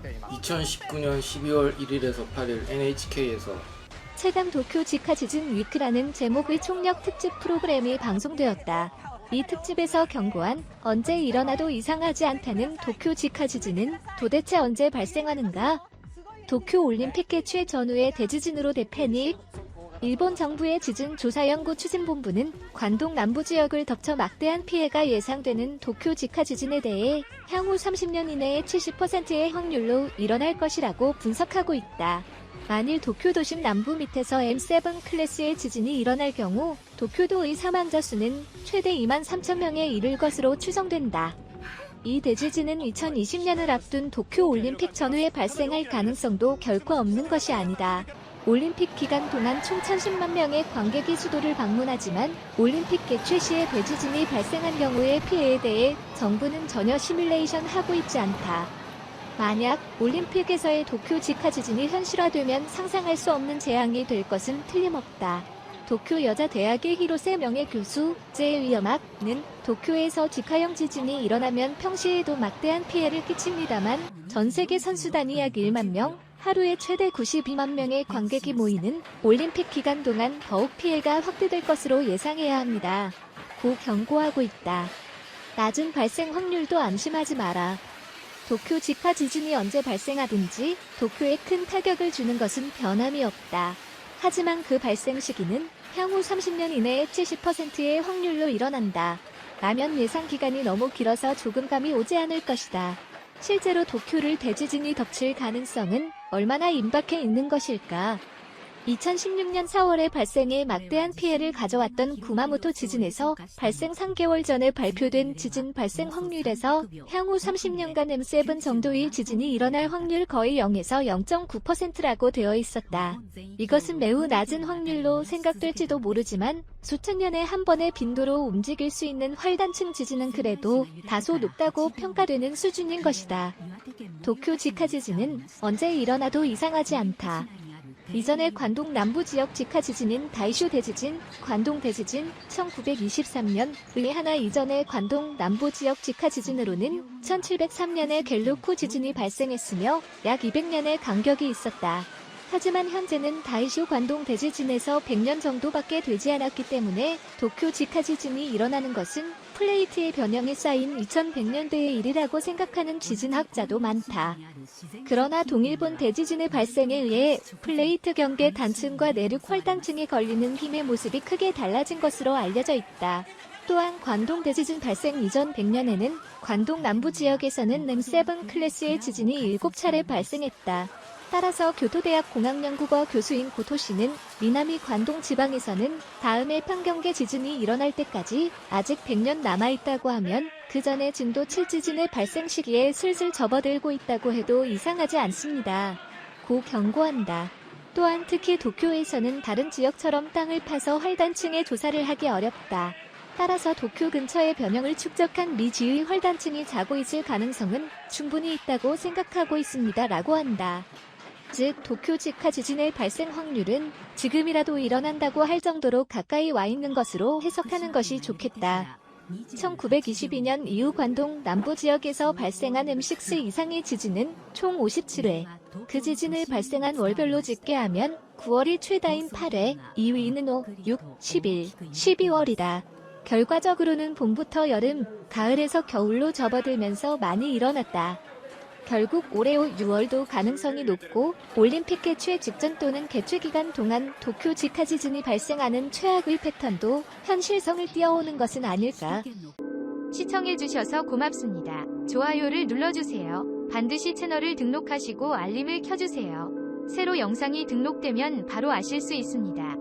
2019년 12월 1일에서 8일 NHK에서 최강 도쿄 직하 지진 위크라는 제목의 총력 특집 프로그램이 방송되었다. 이 특집에서 경고한 언제 일어나도 이상하지 않다는 도쿄 직하 지진은 도대체 언제 발생하는가? 도쿄 올림픽 개최 전후의 대지진으로 대패닉. 일본 정부의 지진 조사연구 추진본부는 관동 남부 지역을 덮쳐 막대한 피해가 예상되는 도쿄 직하 지진에 대해 향후 30년 이내에 70%의 확률로 일어날 것이라고 분석하고 있다. 만일 도쿄 도심 남부 밑에서 M7 클래스의 지진이 일어날 경우 도쿄도의 사망자 수는 최대 23,000명에 이를 것으로 추정된다. 이 대지진은 2020년을 앞둔 도쿄 올림픽 전후에 발생할 가능성도 결코 없는 것이 아니다. 올림픽 기간 동안 총 1,010만 명의 관객이 수도를 방문하지만 올림픽 개최 시에 대지진이 발생한 경우의 피해에 대해 정부는 전혀 시뮬레이션 하고 있지 않다. 만약 올림픽에서의 도쿄 직하 지진이 현실화되면 상상할 수 없는 재앙이 될 것은 틀림없다. 도쿄 여자대학의 히로세 명예교수 제.위험학는 도쿄에서 직하형 지진이 일어나면 평시에도 막대한 피해를 끼칩니다만 전 세계 선수단이 약 1만 명, 하루에 최대 92만 명의 관객이 모이는 올림픽 기간 동안 더욱 피해가 확대될 것으로 예상해야 합니다. 고 경고하고 있다. 낮은 발생 확률도 안심하지 마라. 도쿄 직하 지진이 언제 발생하든지 도쿄에 큰 타격을 주는 것은 변함이 없다. 하지만 그 발생 시기는 향후 30년 이내에 70%의 확률로 일어난다. 라면 예상 기간이 너무 길어서 조금 감이 오지 않을 것이다. 실제로 도쿄를 대지진이 덮칠 가능성은 얼마나 임박해 있는 것일까? 2016년 4월에 발생해 막대한 피해를 가져왔던 구마모토 지진에서 발생 3개월 전에 발표된 지진 발생 확률에서 향후 30년간 M7 정도의 지진이 일어날 확률 거의 0에서 0.9%라고 되어 있었다. 이것은 매우 낮은 확률로 생각될지도 모르지만 수천 년에 한 번의 빈도로 움직일 수 있는 활단층 지진은 그래도 다소 높다고 평가되는 수준인 것이다. 도쿄 직하 지진은 언제 일어나도 이상하지 않다. 이전의 관동 남부 지역 직하 지진인 다이슈 대지진, 관동 대지진, 1923년의 하나 이전의 관동 남부 지역 직하 지진으로는 1703년에 갤로쿠 지진이 발생했으며 약 200년의 간격이 있었다. 하지만 현재는 다이슈 관동 대지진에서 100년 정도밖에 되지 않았기 때문에 도쿄 직하 지진이 일어나는 것은 플레이트의 변형에 쌓인 2100년대의 일이라고 생각하는 지진학자도 많다. 그러나 동일본 대지진의 발생에 의해 플레이트 경계 단층과 내륙 활단층이 걸리는 힘의 모습이 크게 달라진 것으로 알려져 있다. 또한 관동 대지진 발생 이전 100년에는 관동 남부 지역에서는 M7 클래스의 지진이 7차례 발생했다. 따라서 교토대학 공학연구과 교수인 고토씨는 미나미 관동 지방에서는 다음에 판경계 지진이 일어날 때까지 아직 100년 남아있다고 하면 그 전에 진도 7지진의 발생 시기에 슬슬 접어들고 있다고 해도 이상하지 않습니다. 고 경고한다. 또한 특히 도쿄에서는 다른 지역처럼 땅을 파서 활단층의 조사를 하기 어렵다. 따라서 도쿄 근처의 변형을 축적한 미지의 활단층이 자고 있을 가능성은 충분히 있다고 생각하고 있습니다. 라고 한다. 즉 도쿄 직하 지진의 발생 확률은 지금이라도 일어난다고 할 정도로 가까이 와 있는 것으로 해석하는 것이 좋겠다. 1922년 이후 관동 남부 지역에서 발생한 M6 이상의 지진은 총 57회. 그 지진을 발생한 월별로 집계하면 9월이 최다인 8회, 2위는 5, 6, 11, 12월이다. 결과적으로는 봄부터 여름, 가을에서 겨울로 접어들면서 많이 일어났다. 결국 올해 6월도 가능성이 높고 올림픽 개최 직전 또는 개최 기간 동안 도쿄 직하 지진이 발생하는 최악의 패턴도 현실성을 띄어오는 것은 아닐까. 시청해주셔서 고맙습니다. 좋아요를 눌러주세요. 반드시 채널을 등록하시고 알림을 켜주세요. 새로 영상이 등록되면 바로 아실 수 있습니다.